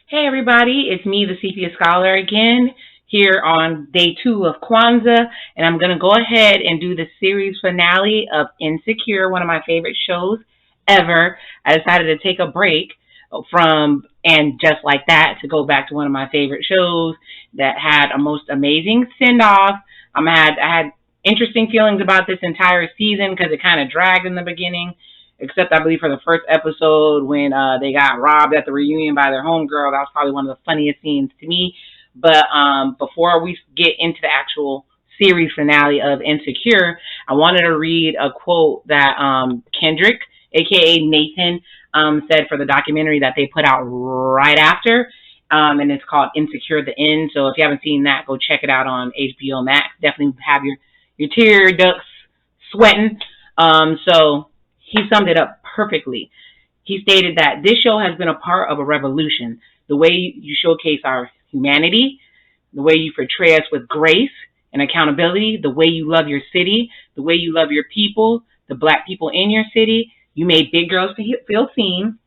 Hey everybody, it's me, the Sepia Scholar again, here on day 2 of Kwanzaa, and I'm going to go ahead and do the series finale of Insecure, one of my favorite shows ever. I decided to take a break from, and just like that, to go back to one of my favorite shows that had a most amazing send-off. I had interesting feelings about this entire season because it kind of dragged in the beginning, except I believe for the first episode when they got robbed at the reunion by their homegirl. That was probably one of the funniest scenes to me. But before we get into the actual series finale of Insecure, I wanted to read a quote that Kendrick, aka Nathan, said for the documentary that they put out right after. And it's called Insecure the End. So if you haven't seen that, go check it out on HBO Max. Definitely have your tear ducts sweating. So he summed it up perfectly. He stated that this show has been a part of a revolution. The way you showcase our humanity, the way you portray us with grace and accountability, the way you love your city, the way you love your people, the black people in your city. You made big girls feel seen,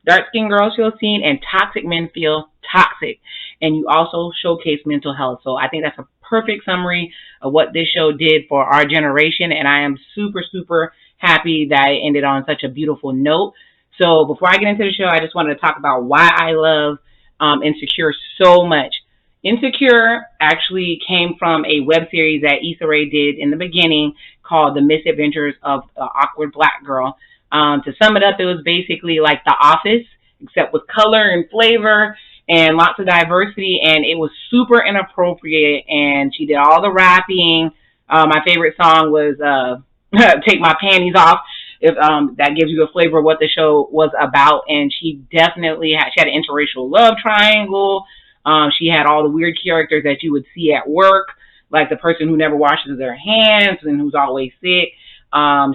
dark-skinned girls feel seen, and toxic men feel toxic. And you also showcase mental health. So I think that's a perfect summary of what this show did for our generation, and I am super, super happy that it ended on such a beautiful note. So before I get into the show, I just wanted to talk about why I love Insecure so much. Insecure actually came from a web series that Issa Rae did in the beginning called The Misadventures of the Awkward Black Girl. To sum it up, it was basically like The Office, except with color and flavor and lots of diversity, and it was super inappropriate, and she did all the rapping. My favorite song was Take My Panties Off, if that gives you a flavor of what the show was about. And she definitely had an interracial love triangle. She had all the weird characters that you would see at work, like the person who never washes their hands and who's always sick.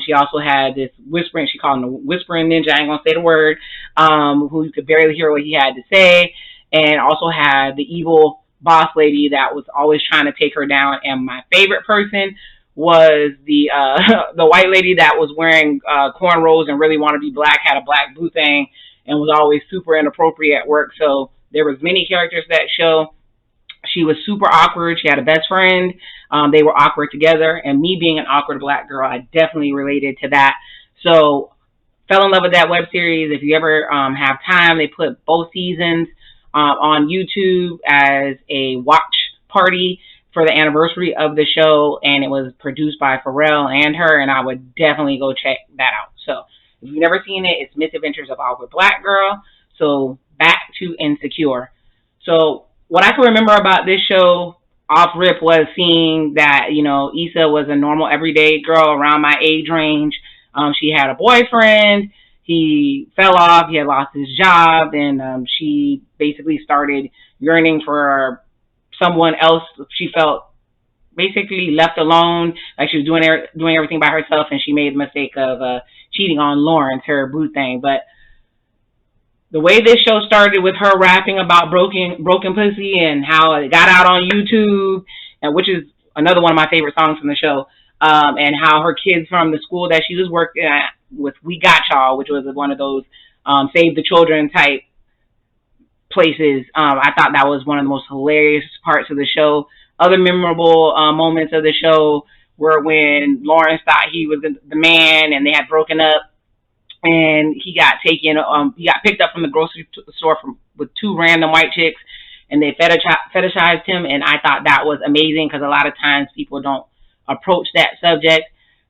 She also had this whispering, she called him the whispering ninja, I ain't gonna say the word, who you could barely hear what he had to say, and also had the evil boss lady that was always trying to take her down. And my favorite person was the the white lady that was wearing cornrows and really wanted to be black, had a black blue thing, and was always super inappropriate at work. So there was many characters that show. She was super awkward. She had a best friend. They were awkward together. And me being an awkward black girl, I definitely related to that. So fell in love with that web series. If you ever have time, they put both seasons on YouTube as a watch party for the anniversary of the show. And it was produced by Pharrell and her. And I would definitely go check that out. So if you've never seen it, it's Misadventures of Awkward Black Girl. So back to Insecure. So what I can remember about this show off rip was seeing that, Issa was a normal everyday girl around my age range. She had a boyfriend. He fell off. He had lost his job. And she basically started yearning for someone else. She felt basically left alone, like she was doing everything by herself. And she made the mistake of cheating on Lawrence, her boo thing. But the way this show started with her rapping about broken pussy and how it got out on YouTube, and which is another one of my favorite songs from the show, and how her kids from the school that she was working at with We Got Y'all, which was one of those Save the Children type places. I thought that was one of the most hilarious parts of the show. Other memorable moments of the show were when Lawrence thought he was the man and they had broken up. And he got picked up from the grocery store with two random white chicks, and they fetishized him. And I thought that was amazing because a lot of times people don't approach that subject.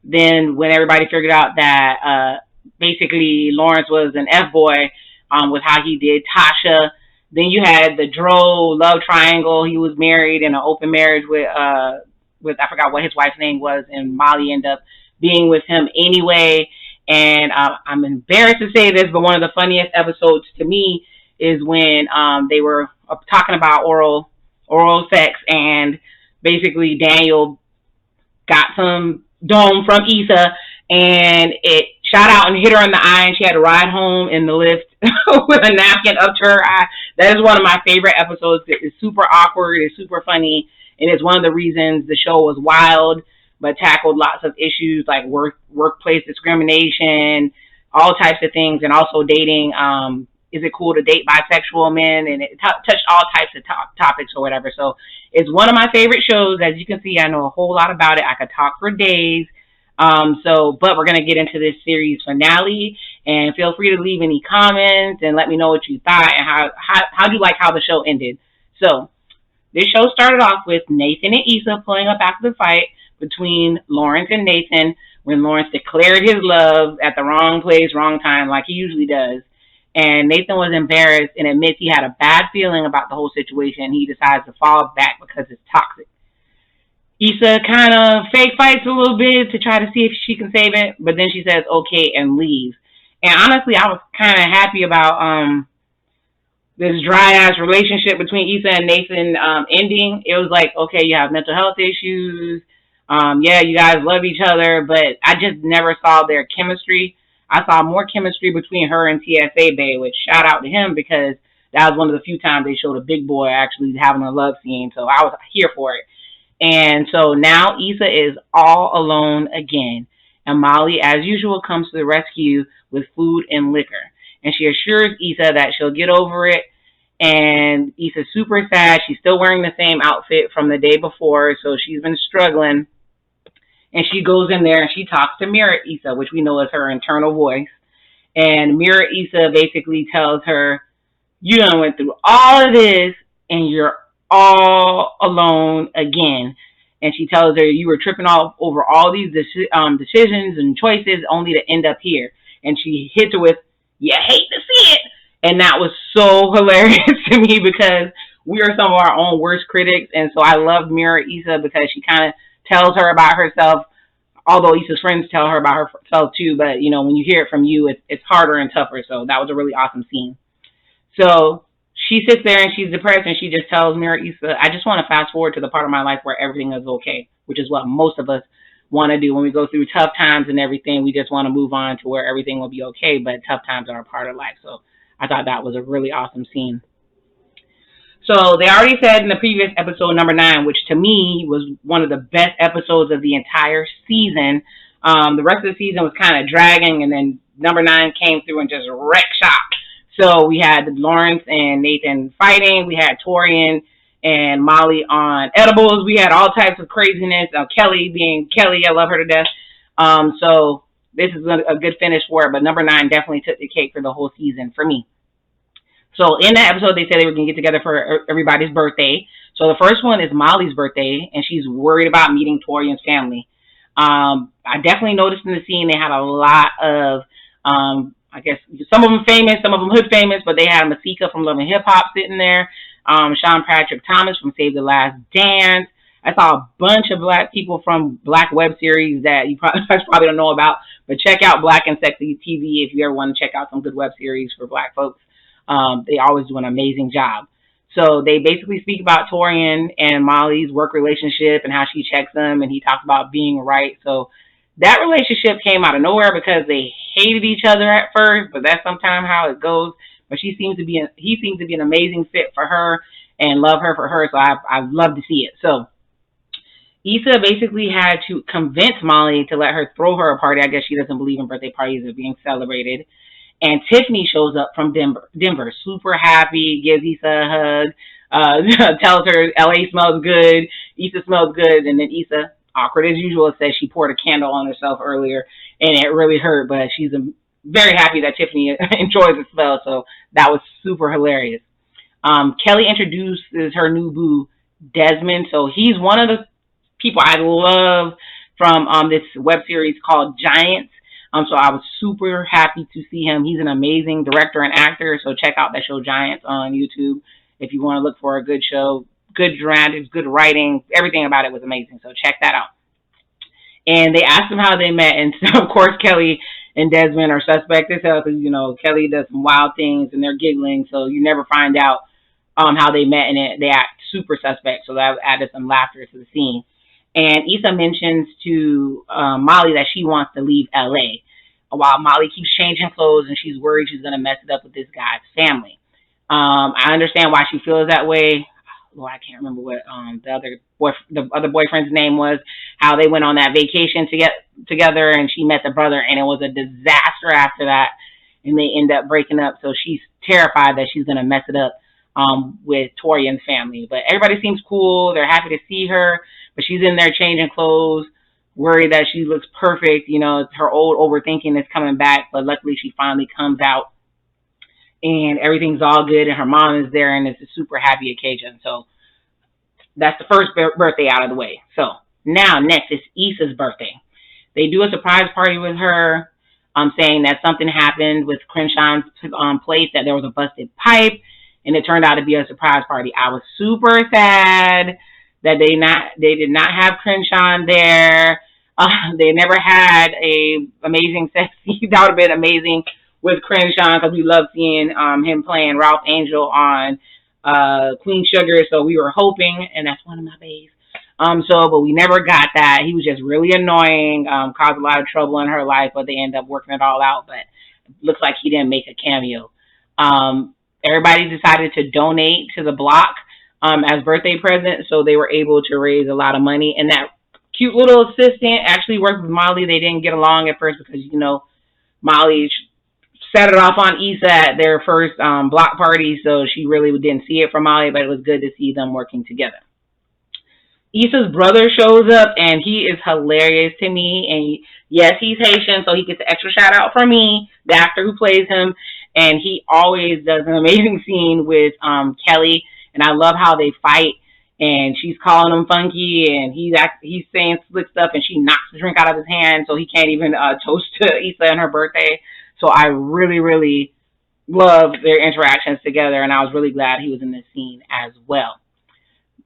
Then when everybody figured out that basically Lawrence was an F-boy with how he did Tasha, then you had the Dro love triangle. He was married in an open marriage with I forgot what his wife's name was, and Molly ended up being with him anyway. And I'm embarrassed to say this, but one of the funniest episodes to me is when they were talking about oral sex, and basically Daniel got some dome from Issa, and it shot out and hit her in the eye, and she had to ride home in the lift with a napkin up to her eye. That is one of my favorite episodes. It's super awkward, it's super funny, and it's one of the reasons the show was wild, but tackled lots of issues like workplace discrimination, all types of things, and also dating is it cool to date bisexual men, and it touched all types of topics or whatever. So it's one of my favorite shows. As you can see, I know a whole lot about it. I could talk for days. But we're going to get into this series finale, and feel free to leave any comments and let me know what you thought and how do you like how the show ended. So this show started off with Nathan and Issa pulling up after the fight between Lawrence and Nathan, when Lawrence declared his love at the wrong place, wrong time, like he usually does. And Nathan was embarrassed and admits he had a bad feeling about the whole situation. He decides to fall back because it's toxic. Issa kind of fake fights a little bit to try to see if she can save it, but then she says okay and leaves. And honestly, I was kind of happy about this dry-ass relationship between Issa and Nathan ending. It was like, okay, you have mental health issues. Yeah, you guys love each other, but I just never saw their chemistry. I saw more chemistry between her and TSA Bay, which shout out to him, because that was one of the few times they showed a big boy actually having a love scene, so I was here for it. And so now Issa is all alone again, and Molly, as usual, comes to the rescue with food and liquor. And she assures Issa that she'll get over it. And Issa's super sad. She's still wearing the same outfit from the day before, so she's been struggling. And she goes in there and she talks to Mirror Issa, which we know is her internal voice. And Mirror Issa basically tells her, you done went through all of this and you're all alone again. And she tells her you were tripping all over all these decisions and choices only to end up here. And she hits her with, you hate to see it. And that was so hilarious to me, because we are some of our own worst critics. And so I loved Mirror Issa because she kind of tells her about herself, although Issa's friends tell her about herself too. But, you know, when you hear it from you, it's harder and tougher. So that was a really awesome scene. So she sits there and she's depressed, and she just tells Mirror Issa, I just want to fast forward to the part of my life where everything is okay, which is what most of us want to do when we go through tough times and everything. We just want to move on to where everything will be okay, but tough times are a part of life. So I thought that was a really awesome scene. So they already said in the previous episode, number 9, which to me was one of the best episodes of the entire season. The rest of the season was kind of dragging, and then number 9 came through and just wrecked shop. So we had Lawrence and Nathan fighting. We had Torian and Molly on edibles. We had all types of craziness. Kelly being Kelly, I love her to death. So this is a good finish for it. But number 9 definitely took the cake for the whole season for me. So in that episode, they said they were going to get together for everybody's birthday. So the first one is Molly's birthday, and she's worried about meeting Torian's family. I definitely noticed in the scene they had a lot of, I guess, some of them famous, some of them hood famous, but they had Masika from Love and Hip Hop sitting there. Sean Patrick Thomas from Save the Last Dance. I saw a bunch of black people from black web series that you probably don't know about, but check out Black and Sexy TV if you ever want to check out some good web series for black folks. They always do an amazing job. So they basically speak about Torian and Molly's work relationship and how she checks them, and he talks about being right. So that relationship came out of nowhere because they hated each other at first, but that's sometimes how it goes. But he seems to be an amazing fit for her and love her for her. So I love to see it. So Issa basically had to convince Molly to let her throw her a party. I guess she doesn't believe in birthday parties are being celebrated. And Tiffany shows up from Denver, super happy, gives Issa a hug, tells her LA smells good, Issa smells good, and then Issa, awkward as usual, says she poured a candle on herself earlier, and it really hurt, but she's very happy that Tiffany enjoys the smell, so that was super hilarious. Kelly introduces her new boo, Desmond, so he's one of the people I love from this web series called Giants. So I was super happy to see him. He's an amazing director and actor, so check out that show Giants on YouTube if you want to look for a good show. Good dramatics, good writing, everything about it was amazing, so check that out. And they asked him how they met, and so of course Kelly and Desmond are suspect as hell because, you know, Kelly does some wild things and they're giggling, so you never find out how they met, and they act super suspect, so that added some laughter to the scene. And Issa mentions to Molly that she wants to leave LA, while Molly keeps changing clothes and she's worried she's going to mess it up with this guy's family. I understand why she feels that way. Well, I can't remember what the other boyfriend's name was, how they went on that vacation together, and she met the brother, and it was a disaster after that. and they end up breaking up. So she's terrified that she's going to mess it up with Torian's family. But everybody seems cool. They're happy to see her, but she's in there changing clothes, worried that she looks perfect. You know, her old overthinking is coming back, but luckily she finally comes out and everything's all good, and her mom is there, and it's a super happy occasion. So that's the first birthday out of the way. So now next is Issa'S birthday. They do a surprise party with her, saying that something happened with Crenshaw's place, that there was a busted pipe, and it turned out to be a surprise party. I was super sad that they did not have Crenshaw there. They never had a amazing sex scene. That would have been amazing with Crenshaw, because we love seeing him playing Ralph Angel on Queen Sugar. So we were hoping, and that's one of my bays. But we never got that. He was just really annoying, caused a lot of trouble in her life, but they ended up working it all out. But it looks like he didn't make a cameo. Everybody decided to donate to the block as birthday presents, so they were able to raise a lot of money. And that cute little assistant actually worked with Molly. They didn't get along at first because, you know, Molly set it off on Issa at their first block party, so she really didn't see it from Molly, but it was good to see them working together. Issa'S brother shows up, and he is hilarious to me. And yes, he's Haitian, so he gets an extra shout out from me, the actor who plays him. And he always does an amazing scene with Kelly, and I love how they fight. And she's calling him funky, and he's saying slick stuff, and she knocks the drink out of his hand, so he can't even toast to Issa and her birthday. So I really, really love their interactions together, and I was really glad he was in this scene as well.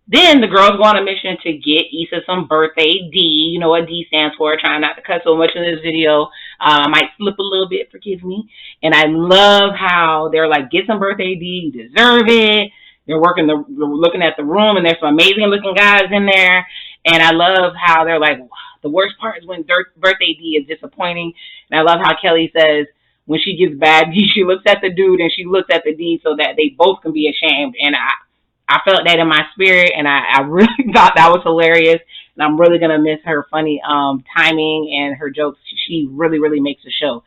Then the girls go on a mission to get Issa some birthday D. You know what D stands for. Trying not to cut so much in this video. I might slip a little bit, forgive me. And I love how they're like, get some birthday D, you deserve it. They're looking at the room, and there's some amazing looking guys in there. And I love how they're like, the worst part is when birthday D is disappointing. And I love how Kelly says, when she gives bad D, she looks at the dude and she looks at the D so that they both can be ashamed. And I felt that in my spirit, and I really thought that was hilarious. And I'm really going to miss her funny timing and her jokes. She really, really makes the show.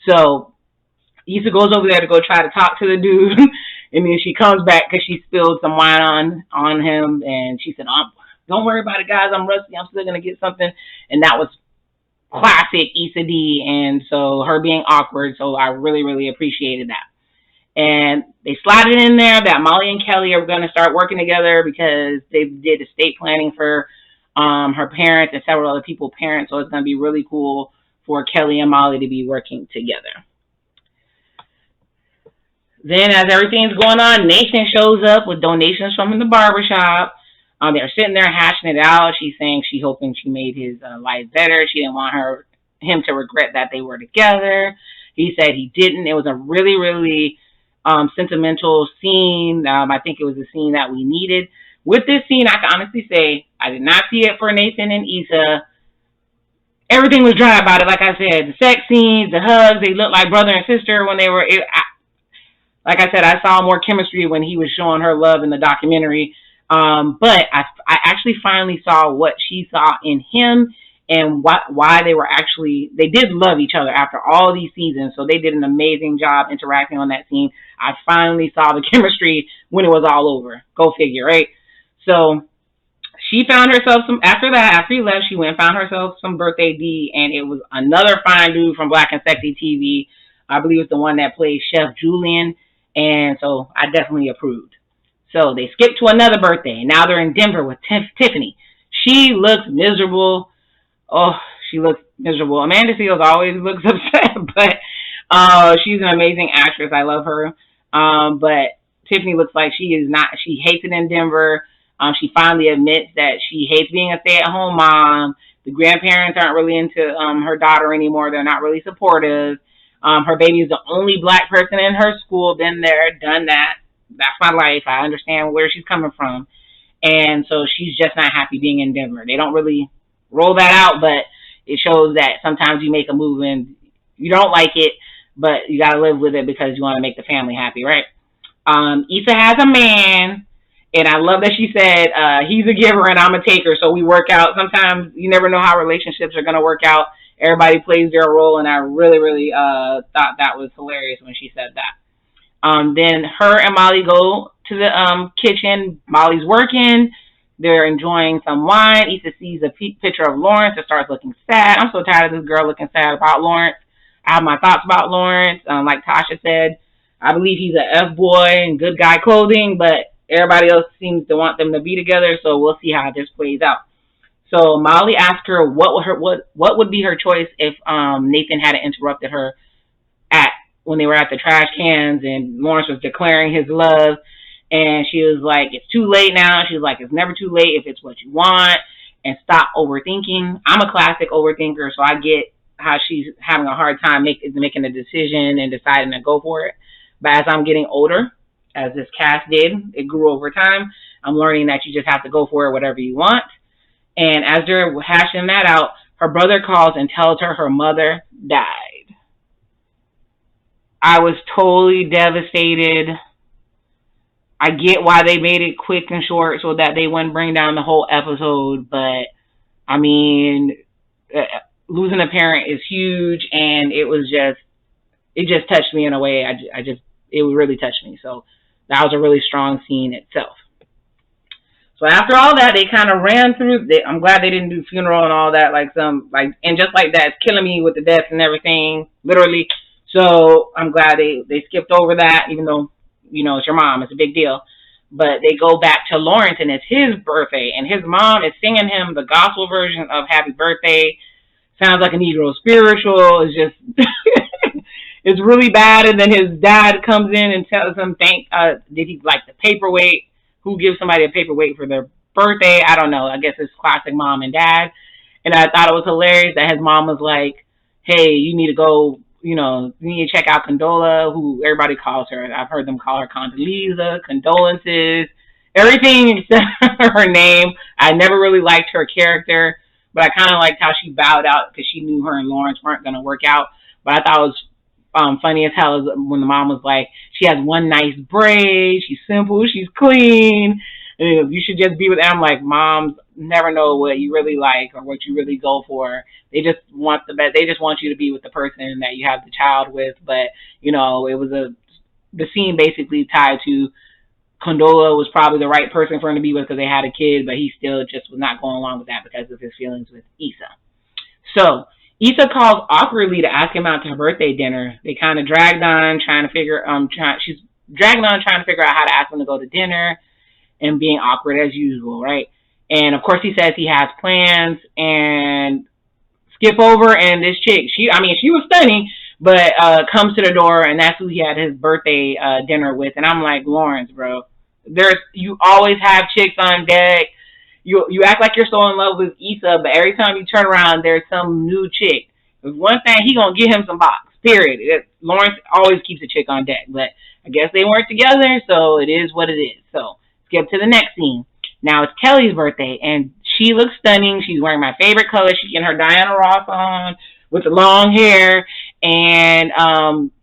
So Issa goes over there to go try to talk to the dude. And then she comes back because she spilled some wine on him. And she said, don't worry about it, guys. I'm rusty. I'm still going to get something. And that was classic Issa D. And so her being awkward. So I really, really appreciated that. And they slotted in there that Molly and Kelly are going to start working together because they did estate planning for her parents and several other people's parents. So it's going to be really cool for Kelly and Molly to be working together. Then as everything's going on, Nathan shows up with donations from the barbershop. They're sitting there hashing it out. She's saying she's hoping she made his life better. She didn't want him to regret that they were together. He said he didn't. It was a really, really sentimental scene. I think it was a scene that we needed. With this scene, I can honestly say I did not see it for Nathan and Issa. Everything was dry about it. Like I said, the sex scenes, the hugs, they looked like brother and sister when they were. Like I said, I saw more chemistry when he was showing her love in the documentary. But I actually finally saw what she saw in him, and why they did love each other after all these seasons. So they did an amazing job interacting on that scene. I finally saw the chemistry when it was all over. Go figure, right? So she found herself after he left, she went and found herself some birthday D, and it was another fine dude from Black and Sexy TV. I believe it's the one that plays Chef Julian, and so I definitely approved. So they skipped to another birthday. Now they're in Denver with Tiffany. She looks miserable. Oh, she looks miserable. Amanda Seales always looks upset, but she's an amazing actress. I love her. But Tiffany looks like she hates it in Denver. She finally admits that she hates being a stay-at-home mom. The grandparents aren't really into her daughter anymore. They're not really supportive. Her baby is the only Black person in her school. Been there, done that. That's my life. I understand where she's coming from. And so she's just not happy being in Denver. They don't really roll that out, but it shows that sometimes you make a move and you don't like it, but you got to live with it because you want to make the family happy, right? Issa has a man, and I love that she said he's a giver and I'm a taker, so we work out. Sometimes you never know how relationships are going to work out, everybody plays their role, and I really, really thought that was hilarious when she said that. Then her and Molly go to the kitchen. Molly's working. They're enjoying some wine. Issa sees a picture of Lawrence and starts looking sad. I'm so tired of this girl looking sad about Lawrence. I have my thoughts about Lawrence. Like Tasha said, I believe he's an F-boy and good guy clothing, but everybody else seems to want them to be together, so we'll see how this plays out. So Molly asked her what would be her choice if Nathan hadn't interrupted her when they were at the trash cans and Lawrence was declaring his love, and she was like, it's too late now. She was like, it's never too late if it's what you want, and stop overthinking. I'm a classic overthinker, so I get how she's having a hard time making a decision and deciding to go for it. But as I'm getting older, as this cast did, it grew over time, I'm learning that you just have to go for it, whatever you want. And as they're hashing that out, her brother calls and tells her mother died. I was totally devastated. I get why they made it quick and short so that they wouldn't bring down the whole episode, but I mean, losing a parent is huge, and it just touched me in a way. It really touched me. So that was a really strong scene itself. So after all that, they kind of ran through. I'm glad they didn't do funeral and all that, and just like that, it's killing me with the deaths and everything, literally. So I'm glad they skipped over that, even though, it's your mom, it's a big deal. But they go back to Lawrence, and it's his birthday, and his mom is singing him the gospel version of Happy Birthday. Sounds like a Negro spiritual. It's just, it's really bad. And then his dad comes in and tells him, did he like the paperweight? Who gives somebody a paperweight for their birthday? I don't know. I guess it's classic mom and dad. And I thought it was hilarious that his mom was like, hey, you need to go, you need to check out Condola, who everybody calls her. I've heard them call her Condoleezza, condolences, everything except her name. I never really liked her character, but I kind of liked how she bowed out because she knew her and Lawrence weren't going to work out. But I thought it was funny as hell when the mom was like, she has one nice braid, she's simple, she's clean, and you should just be with them. I'm like, moms never know what you really like or what you really go for. They just want the best. They just want you to be with the person that you have the child with. But it was the scene basically tied to Condola was probably the right person for him to be with because they had a kid, but he still just was not going along with that because of his feelings with Issa. So Issa calls awkwardly to ask him out to her birthday dinner. They kind of dragged on trying to figure out how to ask him to go to dinner and being awkward as usual, right? And of course he says he has plans and skip over, and this chick, she was stunning, but comes to the door, and that's who he had his birthday dinner with. And I'm like, Lawrence, bro, you always have chicks on deck. You act like you're so in love with Issa, but every time you turn around, there's some new chick. If one thing, he gonna get him some box, period. Lawrence always keeps a chick on deck, but I guess they weren't together, so it is what it is. So skip to the next scene. Now it's Kelly's birthday, and she looks stunning. She's wearing my favorite color. She's getting her Diana Ross on with the long hair, and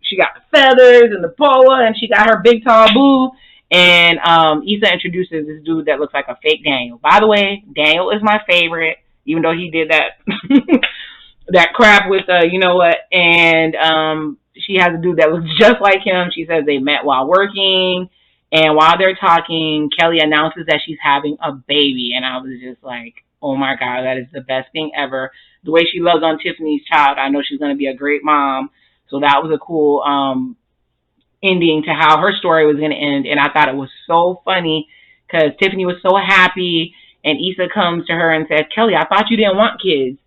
she got the feathers and the boa, and she got her big tall boo. And Issa introduces this dude that looks like a fake Daniel. By the way, Daniel is my favorite, even though he did that that crap with you know what. And she has a dude that looks just like him. She says they met while working, and while they're talking, Kelly announces that she's having a baby, and I was just like, oh my God, that is the best thing ever. The way she loves on Tiffany's child, I know she's going to be a great mom. So that was a cool ending to how her story was going to end. And I thought it was so funny because Tiffany was so happy, and Issa comes to her and says, Kelly, I thought you didn't want kids.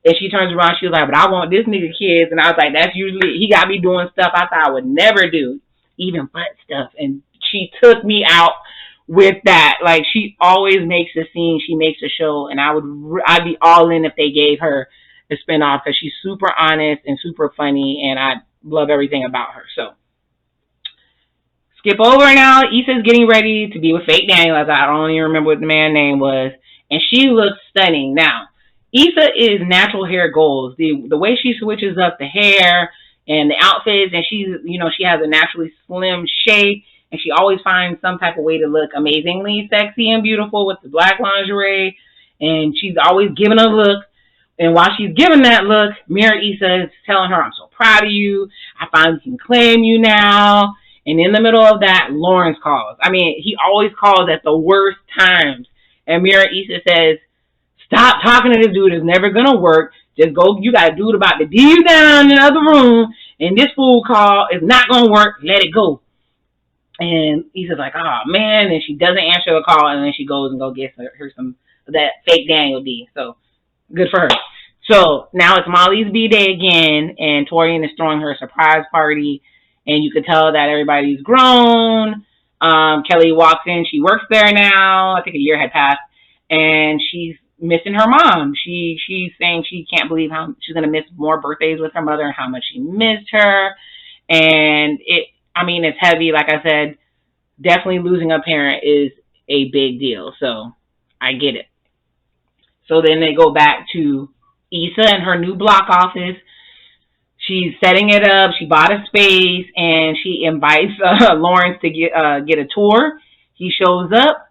And she turns around, she was like, but I want this nigga kids. And I was like, that's usually, he got me doing stuff I thought I would never do, even butt stuff. And she took me out with that. Like, she always makes a scene, she makes a show, and I'd be all in if they gave her a spinoff because she's super honest and super funny, and I love everything about her. So skip over now. Issa's getting ready to be with fake Daniel, as I don't even remember what the man's name was, and she looks stunning. Now, Issa is natural hair goals. The way she switches up the hair and the outfits, and she has a naturally slim shape, and she always finds some type of way to look amazingly sexy and beautiful with the black lingerie, and she's always giving a look. And while she's giving that look, Mirror Issa is telling her, I'm so proud of you. I finally can claim you now. And in the middle of that, Lawrence calls. I mean, he always calls at the worst times. And Mirror Issa says, stop talking to this dude. It's never going to work. Just go. You got a dude about to dig you down in the other room. And this fool call is not going to work. Let it go. And Issa's like, oh, man. And she doesn't answer the call. And then she goes and go gets her some of that fake Daniel D. So good for her. So now it's Molly's B-Day again. And Torian is throwing her a surprise party. And you could tell that everybody's grown. Kelly walks in. She works there now. I think a year had passed. And she's missing her mom. She's saying she can't believe how she's going to miss more birthdays with her mother and how much she missed her. And it's heavy. Like I said, definitely losing a parent is a big deal. So I get it. So then they go back to Issa and her new block office. She's setting it up. She bought a space and she invites Lawrence to get a tour. He shows up.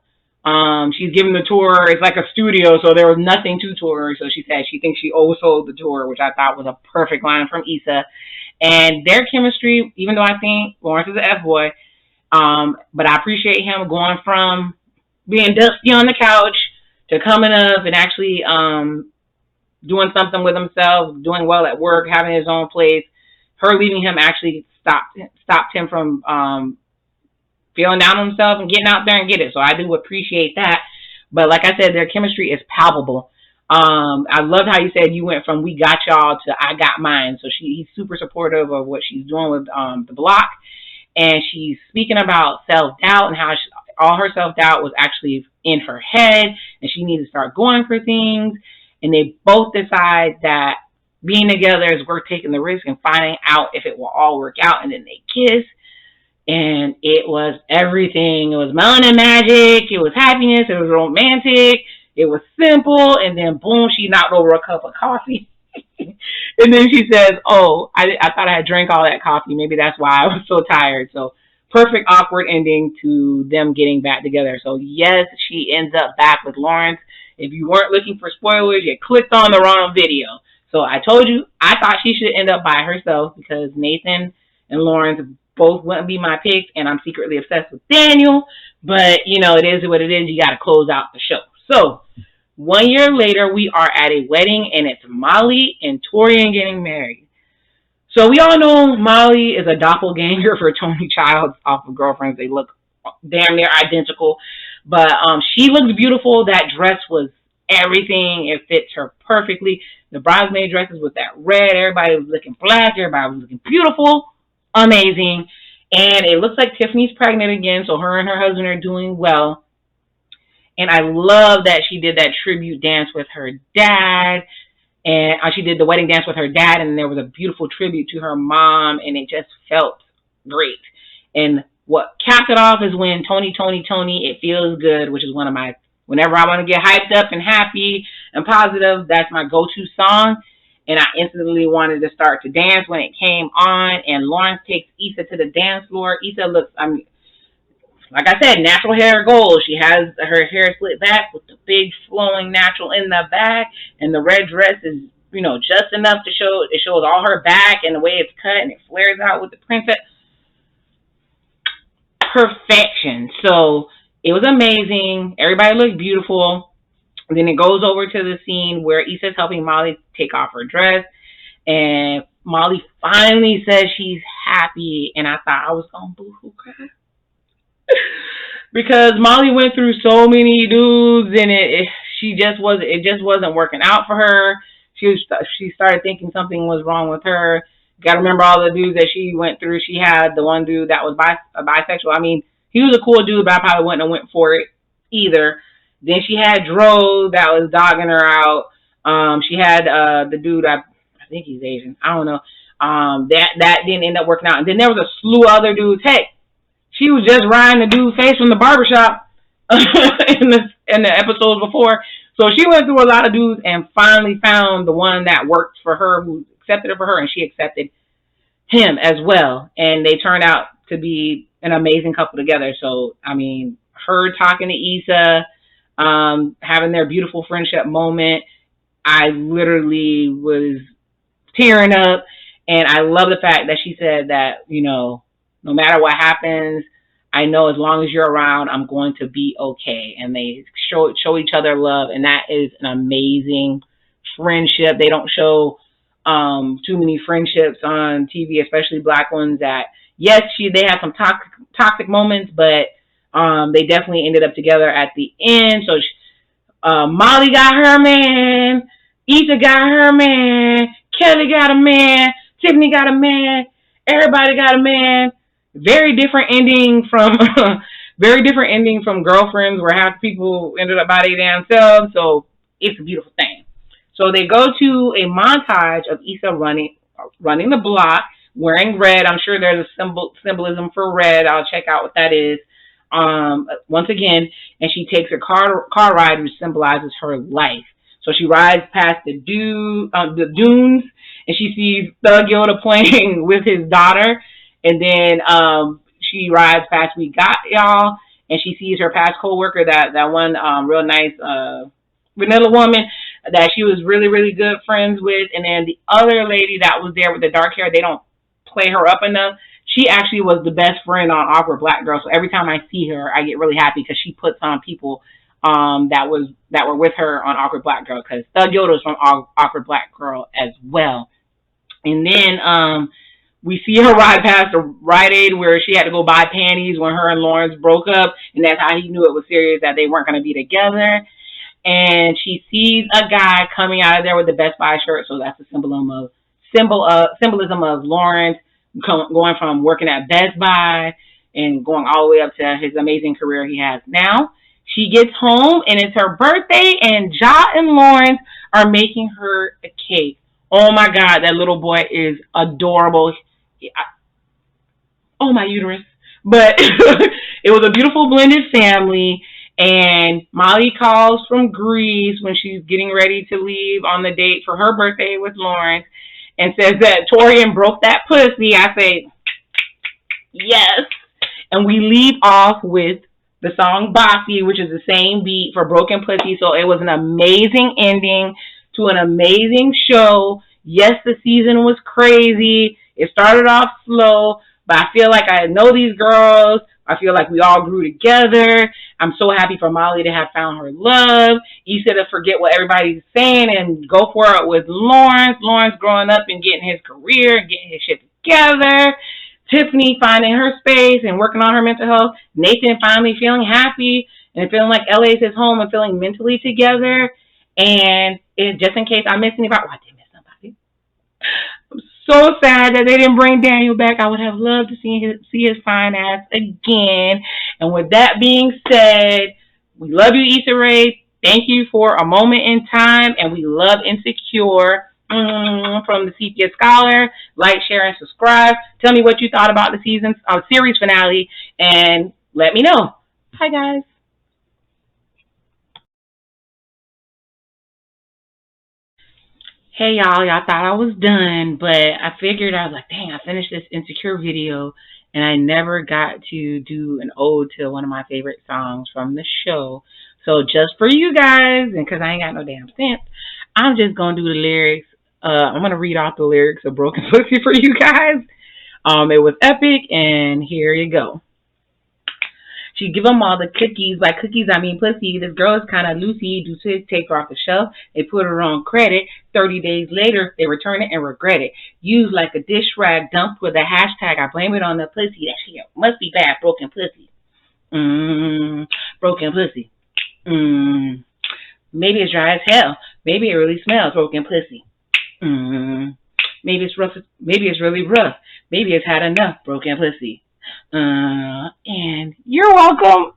She's giving the tour. It's like a studio, so there was nothing to tour. So she said she thinks she oversold the tour, which I thought was a perfect line from Issa. And their chemistry, even though I think Lawrence is an F-boy, but I appreciate him going from being dusty on the couch to coming up and actually doing something with himself, doing well at work, having his own place. Her leaving him actually stopped him from feeling down on himself and getting out there and get it. So I do appreciate that. But like I said, their chemistry is palpable. I loved how you said you went from we got y'all to I got mine. So he's super supportive of what she's doing with the block. And she's speaking about self-doubt and how all her self-doubt was actually in her head. And she needs to start going for things. And they both decide that being together is worth taking the risk and finding out if it will all work out. And then they kiss. And it was everything. It was melanin magic. It was happiness. It was romantic. It was simple. And then boom, she knocked over a cup of coffee. And then she says, oh, I thought I had drank all that coffee. Maybe that's why I was so tired. So perfect awkward ending to them getting back together. So yes, she ends up back with Lawrence. If you weren't looking for spoilers, you clicked on the wrong video. So I told you, I thought she should end up by herself because Nathan and Lawrence both wouldn't be my picks, and I'm secretly obsessed with Daniel. But, it is what it is. You got to close out the show. So 1 year later, we are at a wedding, and it's Molly and Torian getting married. So we all know Molly is a doppelganger for Tony Childs off of Girlfriends. They look damn near identical. But she looks beautiful. That dress was everything. It fits her perfectly. The bridesmaid dresses with that red. Everybody was looking black. Everybody was looking beautiful. Amazing. And it looks like Tiffany's pregnant again. So her and her husband are doing well. And I love that she did that tribute dance with her dad. And she did the wedding dance with her dad. And there was a beautiful tribute to her mom. And it just felt great. And what capped it off is when Tony, It Feels Good, which is one of my, whenever I want to get hyped up and happy and positive, that's my go-to song. And I instantly wanted to start to dance when it came on. And Lawrence takes Issa to the dance floor. Issa looks, like I said, natural hair gold. She has her hair split back with the big flowing natural in the back. And the red dress is, just enough to show, it shows all her back and the way it's cut and it flares out with the princess. Perfection. So it was amazing. Everybody looked beautiful. And then it goes over to the scene where Issa's helping Molly take off her dress. And Molly finally says she's happy. And I thought I was going to boo-hoo cry. Because Molly went through so many dudes and it just wasn't working out for her. She started thinking something was wrong with her. Got to remember all the dudes that she went through. She had the one dude that was bisexual. He was a cool dude, but I probably wouldn't have went for it either. Then she had Dro that was dogging her out. She had the dude, I think he's Asian. I don't know. That didn't end up working out. And then there was a slew of other dudes. Hey, she was just riding the dude's face from the barbershop in the episodes before. So she went through a lot of dudes and finally found the one that worked for her, who accepted it for her, and she accepted him as well. And they turned out to be an amazing couple together. So, her talking to Issa, having their beautiful friendship moment, I literally was tearing up. And I love the fact that she said that, no matter what happens, I know as long as you're around, I'm going to be okay. And they show each other love, and that is an amazing friendship. They don't show too many friendships on TV, especially black ones. That yes, they have some toxic moments, but they definitely ended up together at the end. So Molly got her man, Issa got her man, Kelly got a man, Tiffany got a man, everybody got a man. Very different ending from very different ending from Girlfriends, where half people ended up by their damn selves. So it's a beautiful thing. So they go to a montage of Issa running the block, wearing red. I'm sure there's a symbolism for red. I'll check out what that is. Once again, and she takes a car ride, which symbolizes her life. So she rides past the dunes, and she sees Thug Yoda playing with his daughter, and then she rides past We Got Y'all, and she sees her past coworker, that one real nice vanilla woman that she was really, really good friends with, and then the other lady that was there with the dark hair, they don't play her up enough. She actually was the best friend on Awkward Black Girl. So every time I see her, I get really happy because she puts on people that were with her on Awkward Black Girl, because Thug Yoda is from Awkward Black Girl as well. And then we see her ride past a Rite Aid where she had to go buy panties when her and Lawrence broke up, and that's how he knew it was serious, that they weren't going to be together. And she sees a guy coming out of there with the Best Buy shirt, so that's a symbolism of Lawrence going from working at Best Buy and going all the way up to his amazing career he has now. She gets home, and it's her birthday, and Ja and Lawrence are making her a cake. Oh my God, that little boy is adorable. Oh, my uterus. But it was a beautiful blended family. And Molly calls from Greece when she's getting ready to leave on the date for her birthday with Lawrence, and says that Torian broke that pussy. I say, yes. And we leave off with the song Bossy, which is the same beat for Broken Pussy. So it was an amazing ending to an amazing show. Yes, the season was crazy. It started off slow, but I feel like I know these girls. I feel like we all grew together. I'm so happy for Molly to have found her love. Issa to forget what everybody's saying and go for it with Lawrence. Lawrence growing up and getting his career and getting his shit together. Tiffany finding her space and working on her mental health. Nathan finally feeling happy and feeling like LA is his home and feeling mentally together. And just in case I missed anybody, I did miss somebody. I'm so sad that they didn't bring Daniel back. I would have loved to see his fine ass again. And with that being said, we love you, Issa Rae. Thank you for a moment in time. And we love Insecure from the Sepia Scholar. Like, share, and subscribe. Tell me what you thought about the series finale, and let me know. Hi, guys. Hey y'all thought I was done, but I figured, I was like, dang, I finished this Insecure video and I never got to do an ode to one of my favorite songs from the show. So just for you guys, and because I ain't got no damn sense, I'm just going to do the lyrics. I'm going to read off the lyrics of Broken Pussy for you guys. It was epic, and here you go. She give them all the cookies. By cookies, I mean pussy. This girl is kind of loosey. Do take her off the shelf. They put her on credit. 30 days later, they return it and regret it. Used like a dish rag, dumped with a hashtag. I blame it on the pussy. That shit must be bad. Broken pussy. Broken pussy. Maybe it's dry as hell. Maybe it really smells. Broken pussy. Maybe it's rough. Maybe it's really rough. Maybe it's had enough. Broken pussy. And you're welcome.